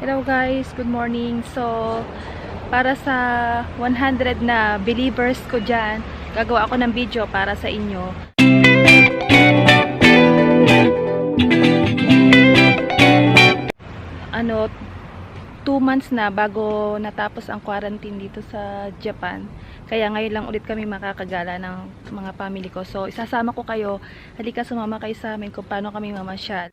Hello guys, good morning. So, para sa 100 na believers ko dyan, gagawa ako ng video para sa inyo. Ano, 2 months na bago natapos ang quarantine dito sa Japan. Kaya ngayon lang ulit kami makakagala ng mga family ko. So, isasama ko kayo. Halika, sumama kayo sa amin kung paano kami mamasyal.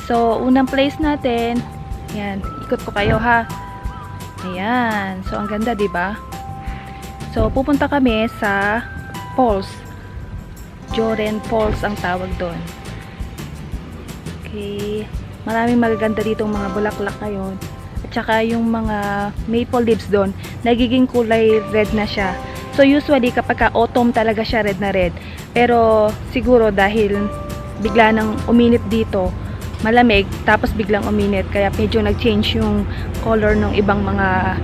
So, unang place natin, yan, ikot ko kayo ha. Ayan. So, ang ganda, 'di ba? So, pupunta kami sa falls. Joren Falls ang tawag doon. Okay. Maraming magaganda ditong mga bulaklak ngayon. At saka yung mga maple leaves doon, nagiging kulay red na siya. So, usually kapag ka autumn talaga siya red na red. Pero siguro dahil bigla nang uminit dito, malamig, tapos biglang uminit, kaya medyo nag-change yung color ng ibang mga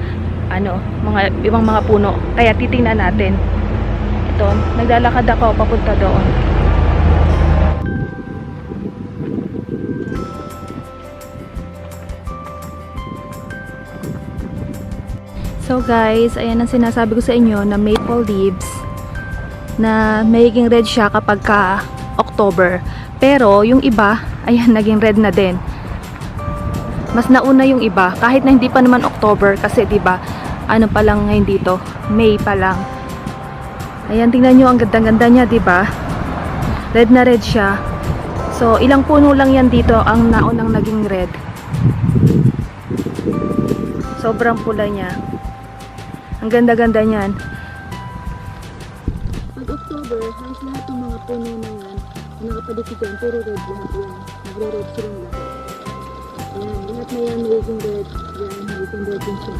ibang mga puno. Kaya titingnan natin. Ito, naglalakad ako papunta doon. So guys, ayan ang sinasabi ko sa inyo na maple leaves na magiging red siya kapag ka October. Pero yung iba, ayan, naging red na din. Mas nauna yung iba, kahit na hindi pa naman October, kasi 'di ba? Ano pa lang ngayon dito? May pa lang. Ayan, tingnan niyo ang ganda-ganda niya, 'di ba? Red na red siya. So, ilang puno lang 'yan dito ang naunang naging red. Sobrang pula niya. Ang ganda-ganda niyan. Pag October, halos lahat ng mga puno na 'yan, nakapalikid yan, puro red lahat yan. Nagre-red silang lahat. Ayan, lahat na yan magiging red. Yan, magiging red din siya.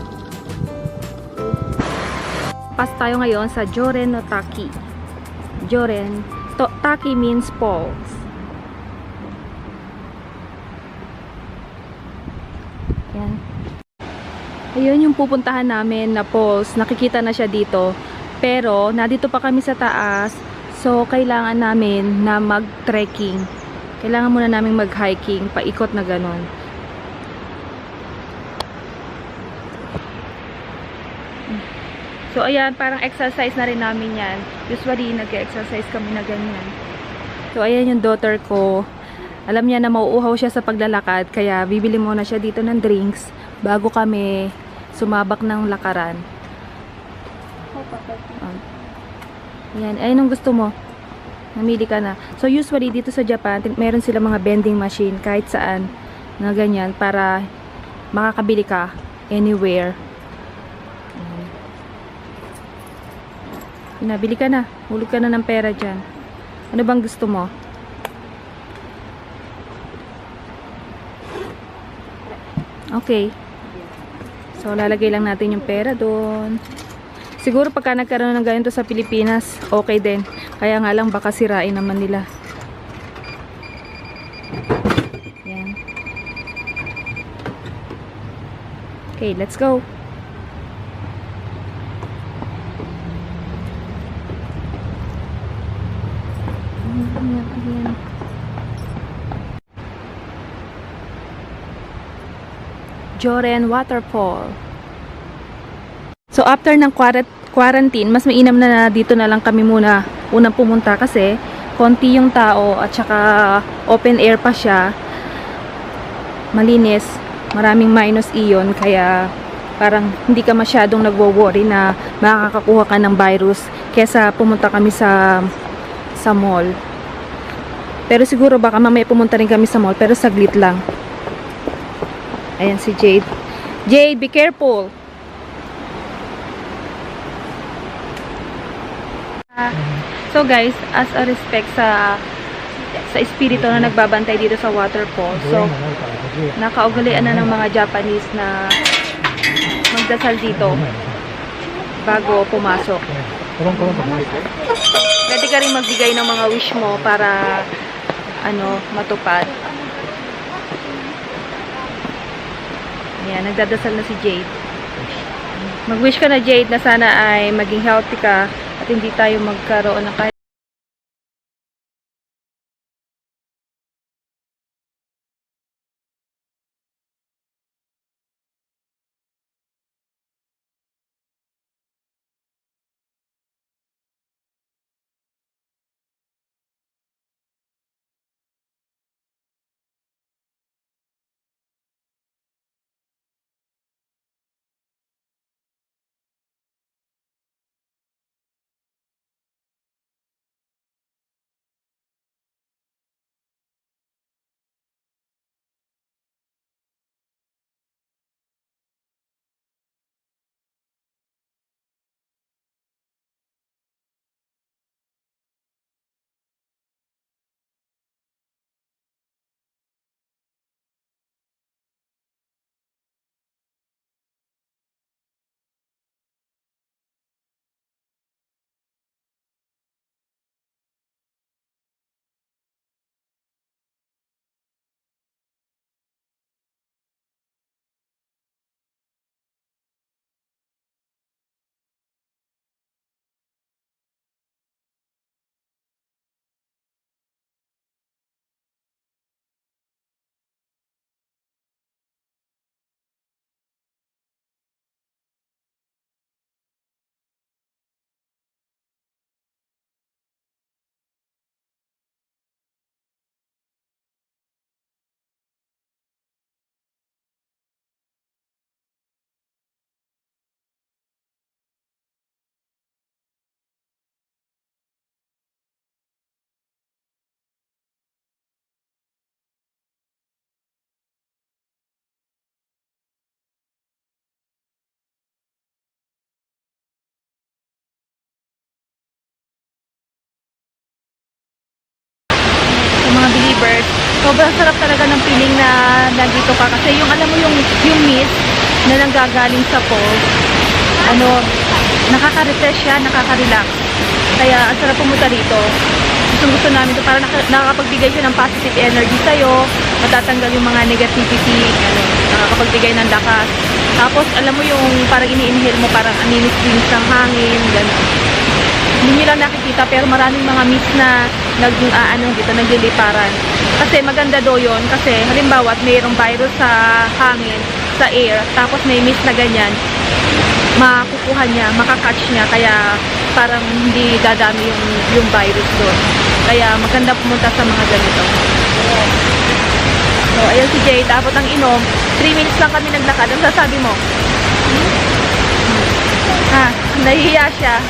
Pas tayo ngayon sa Joren no Taki. Joren, Taki means falls. Yan. Ayun yung pupuntahan namin na falls. Nakikita na siya dito. Pero, nandito pa kami sa taas. So, kailangan namin na mag-trekking. Kailangan muna namin mag-hiking, paikot na ganon. So, ayan, parang exercise na rin namin yan. Usually, nag-exercise kami na ganyan. So, ayan yung daughter ko. Alam niya na mauuhaw siya sa paglalakad, kaya bibili muna siya dito ng drinks bago kami sumabak ng lakaran. Ayan, ayun ang gusto mo. Namili ka na. So, usually dito sa Japan, meron sila mga vending machine kahit saan na ganyan para makakabili ka anywhere. Nabili ka na. Hulog ka na ng pera dyan. Ano bang gusto mo? Okay. So, lalagay lang natin yung pera doon. Siguro pagka nagkaroon ng ganito sa Pilipinas, okay din. Kaya nga lang baka sirain naman nila. Yan. Okay, let's go. Joren Waterfall. So after ng quarantine, mas mainam na dito na lang kami muna unang pumunta kasi konti yung tao at saka open air pa siya. Malinis, maraming minus iyon kaya parang hindi ka masyadong nagwo-worry na makakakuha ka ng virus kesa pumunta kami sa mall. Pero siguro baka mamaya pumunta rin kami sa mall, pero saglit lang. Ayan si Jade. Jade, be careful! So guys, as a respect sa espiritu na nagbabantay dito sa waterfall, so nakaugalian na ng mga Japanese na magdasal dito bago pumasok. Pwede ka rin magbigay ng mga wish mo para matupad. Ayan, nagdadasal na si Jade. Mag-wish ka na, Jade, na sana ay maging healthy ka at hindi tayo magkaroon ng kahit mga believers, sobrang sarap talaga ng feeling na nandito ka kasi yung alam mo yung mist na nanggagaling sa falls, nakaka-refresh siya, nakaka-relax. Kaya ang sarap pumunta dito. Gusto namin ito para nakakapagbigay siya ng positive energy sa'yo, matatanggal yung mga negativity, nakakapagbigay ng lakas. Tapos alam mo yung parang ini-inhale mo, parang aninis-linis ng hangin, gano'n. Hindi nyo lang nakikita pero maraming mga mist na nagliliparan. Kasi maganda daw yun kasi halimbawa mayroong virus sa hangin, sa air, tapos may mist na ganyan, makukuha niya, makakatch niya, kaya parang hindi dadami yung virus doon. Kaya maganda pumunta sa mga ganito. So ayun si Jay, tapos ang inom, 3 minutes lang kami naglakad. Ang sasabi mo? Nahihiya siya.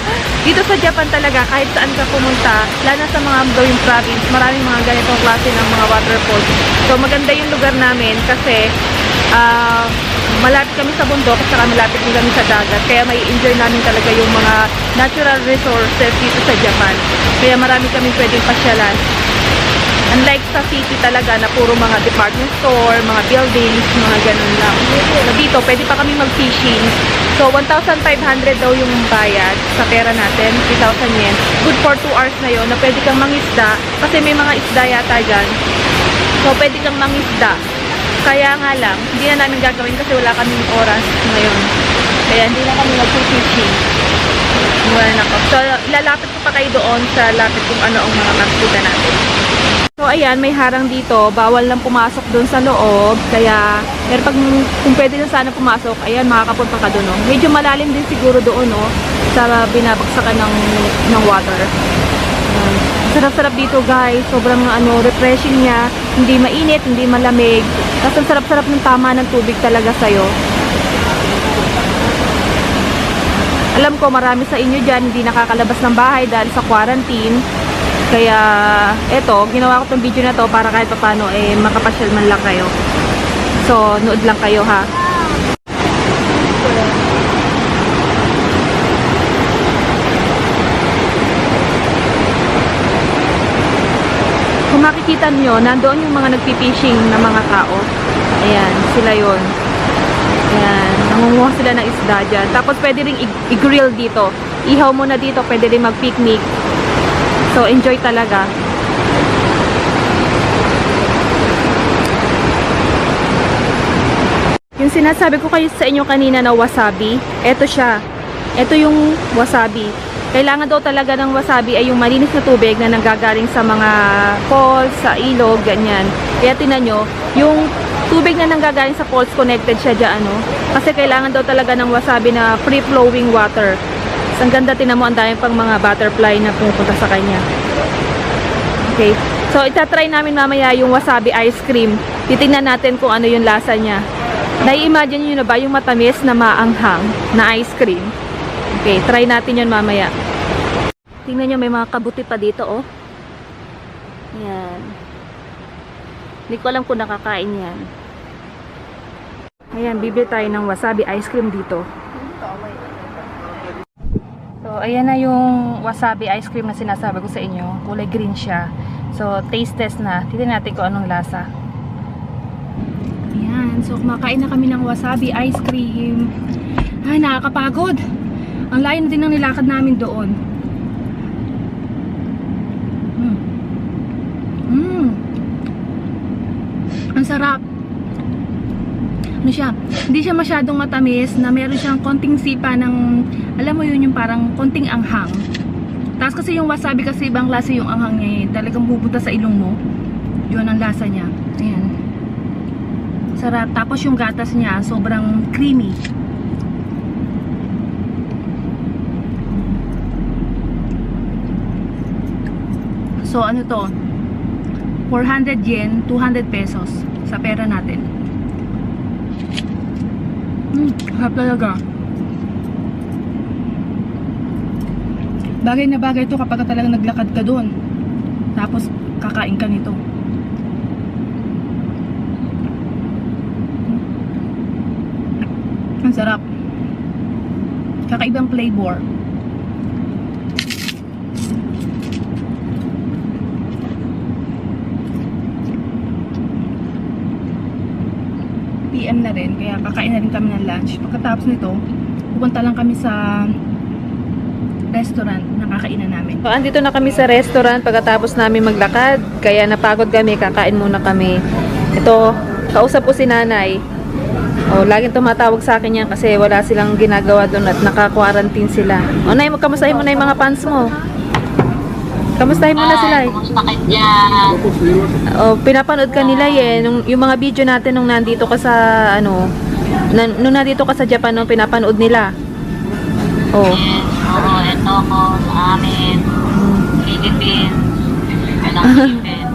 Dito sa Japan talaga, kahit saan ka pumunta, lalo na sa mga going province, maraming mga ganitong klase ng mga waterfalls. So maganda yung lugar namin kasi malapit kami sa bundok at saka malapit din kami sa dagat. Kaya may enjoy namin talaga yung mga natural resources dito sa Japan. Kaya marami kami pwedeng pasyalan. Unlike sa city talaga na puro mga department store, mga buildings, mga ganun lang. So dito, pwede pa kami mag-fishing. So 1,500 daw yung bayad sa pera natin, 3,000 yen. Good for 2 hours na yon na pwede kang mangisda kasi may mga isda yata dyan. So pwede kang mangisda. Kaya nga lang, hindi na namin gagawin kasi wala kaming oras ngayon. Kaya hindi na kami mag-fishing. Wala na ko. So ilalapit ko pa kayo doon sa lapit kung ano ang mga makikita natin. So ayan, may harang dito, bawal lang pumasok doon sa loob, kaya pero kung pwede na sana pumasok, ayan, makakapunta ka doon, no? Medyo malalim din siguro doon, no, sa binabagsakan ng water. Sarap-sarap dito, guys, sobrang refreshing niya, hindi mainit, hindi malamig, tapos ang sarap-sarap ng tama ng tubig talaga sa'yo. Alam ko marami sa inyo dyan hindi nakakalabas ng bahay dahil sa quarantine. Kaya eto, ginawa ko tong video na to para kahit paano makapasyal man lang kayo. So, nood lang kayo ha. Kung makikita nyo, nandoon yung mga nagpipishing na mga tao. Ayan, sila yon. Ayan, nangunguha sila ng isda dyan. Tapos pwede rin i-grill dito. Ihaw mo na dito, pwede rin mag-picnic. So, enjoy talaga. Yung sinasabi ko kayo sa inyo kanina na wasabi, eto siya. Eto yung wasabi. Kailangan daw talaga ng wasabi ay yung malinis na tubig na nanggagaling sa mga falls, sa ilog, ganyan. Kaya tinan nyo, yung tubig na nanggagaling sa falls, connected siya dyan, ano? Kasi kailangan daw talaga ng wasabi na free-flowing water. Ang ganda, tinan mo, ang dami pang mga butterfly na pumupunta sa kanya. Okay. So, itatry namin mamaya yung wasabi ice cream. Titingnan natin kung ano yung lasa niya. Nai-imagine nyo na ba yung matamis na maanghang na ice cream? Okay, try natin yun mamaya. Tingnan nyo, may mga kabuti pa dito, oh. Ayan. Hindi ko alam kung nakakain yan. Ayan, bibili tayo ng wasabi ice cream dito. So, ayan na yung wasabi ice cream na sinasabi ko sa inyo. Kulay green siya. So, taste test na. Tignan natin kung anong lasa. Ayan. So, kumakain na kami ng wasabi ice cream. Ay, nakakapagod. Ang layo na din ng nilakad namin doon. Ang sarap. Ano siya? Hindi siya masyadong matamis na meron siyang konting sipa ng, alam mo yun, yung parang konting anghang. Tapos kasi yung wasabi kasi ibang lasa yung anghang niya eh. Talagang pupunta sa ilong mo. Yun ang lasa niya. Ayan. Sarap. Tapos yung gatas niya sobrang creamy. So ano to? 400 yen, 200 pesos sa pera natin. Harap talaga. Bagay na bagay to kapag talagang naglakad ka doon. Tapos kakain ka nito. Ang sarap. Kakaibang flavor. PM na rin, kaya kakain na rin kami ng lunch. Pagkatapos nito, pupunta lang kami sa restaurant na kakainan namin. So, andito na kami sa restaurant pagkatapos namin maglakad, kaya napagod kami, kakain muna kami. Ito, kausap ko si nanay. O, laging tumatawag sa akin yan kasi wala silang ginagawa doon at naka-quarantine sila. O, nay, kamustahin mo na yung mga fans mo? Kamustahin mo na sila eh. Kumusta ka dyan? Oh, pinapanood ka nila eh. Yung mga video natin nung nandito ka sa, ano, nung nandito ka sa Japan, nung pinapanood nila. Oh. Yes, oo, ito ko sa amin. Philippines. Walang Philippines.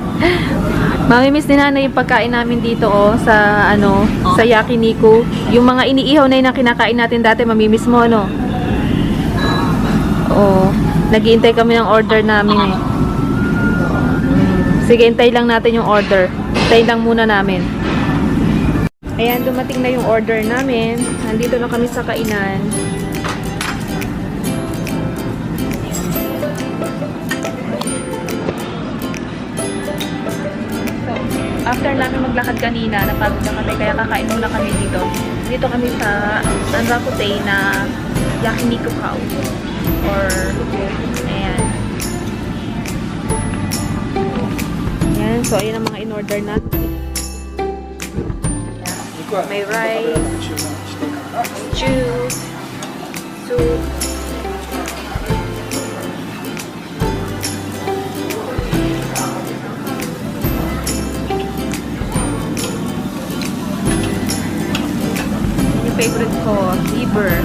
Mamimiss ni nanay yung pagkain namin dito oh, sa, ano, sa yakiniku. Yung mga iniihaw na yun ang kinakain natin dati, mamimiss mo, ano? Oh. Nag-iintay kami ng order namin eh. Sige, hintay lang natin yung order. Hintay lang muna namin. Ayan, dumating na yung order namin. Nandito na kami sa kainan. So, after namin maglakad kanina, napagod na kami, kaya kakain muna kami dito. Dito kami sa Sanrakute na Yakiniku House. Or, ayan. Ayan, so ayan ang mga in-order natin. May rice, stew, soup, yung favorite ko, liver.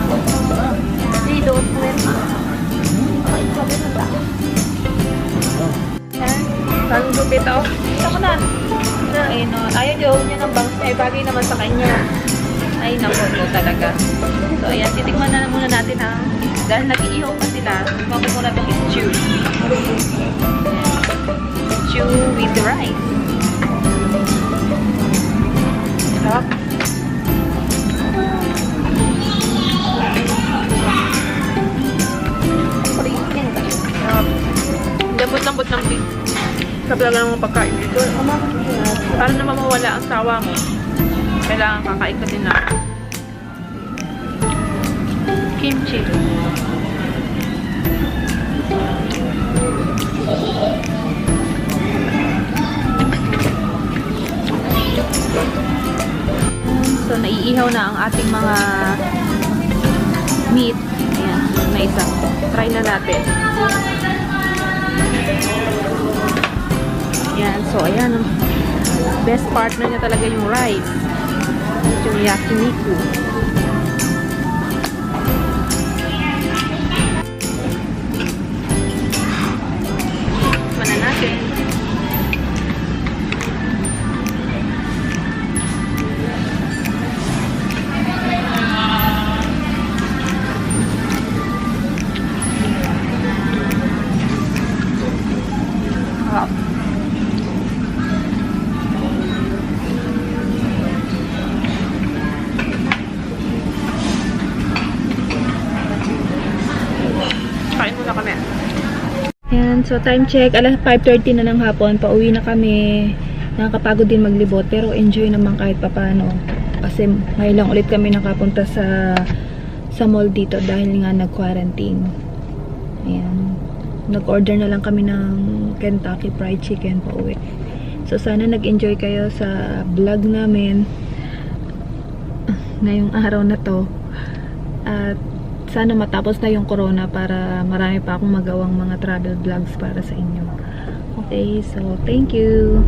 Don't win. Bagong gupit ako. Ito ko na. Ay, no. Ayaw niya ng bangs niya. Bagay naman sa kanya. Ay, naku, no talaga. So, ayan. Titikman na muna natin ang Dahil nag-iihaw pa sila, gagawin ko na itong stew. Stew with rice. Sarap. Lambot-lambot ng pig. Sabi lang ng mga pagkain dito. Para na mawala ang sawa mo. Kailangan kakain ka din na kimchi. So, naiihaw na ang ating mga meat. Ayan, na isa. Try na natin. Ayan, so ayan. Best partner niya talaga yung rice. Yung yakiniku. Mana natin. Kain muna kami. Yan, so time check, alas 5:30 na ng hapon, pauwi na kami. Nakakapagod din maglibot, pero enjoy naman kahit papano. Kasi ngayon lang ulit kami nakapunta sa mall dito dahil nga nag-quarantine. Ayan. Nag-order na lang kami ng Kentucky Fried Chicken pauwi. So sana nag-enjoy kayo sa vlog namin ngayong araw na to. At sana matapos na yung corona para marami pa akong magawang mga travel vlogs para sa inyo. Okay, so thank you.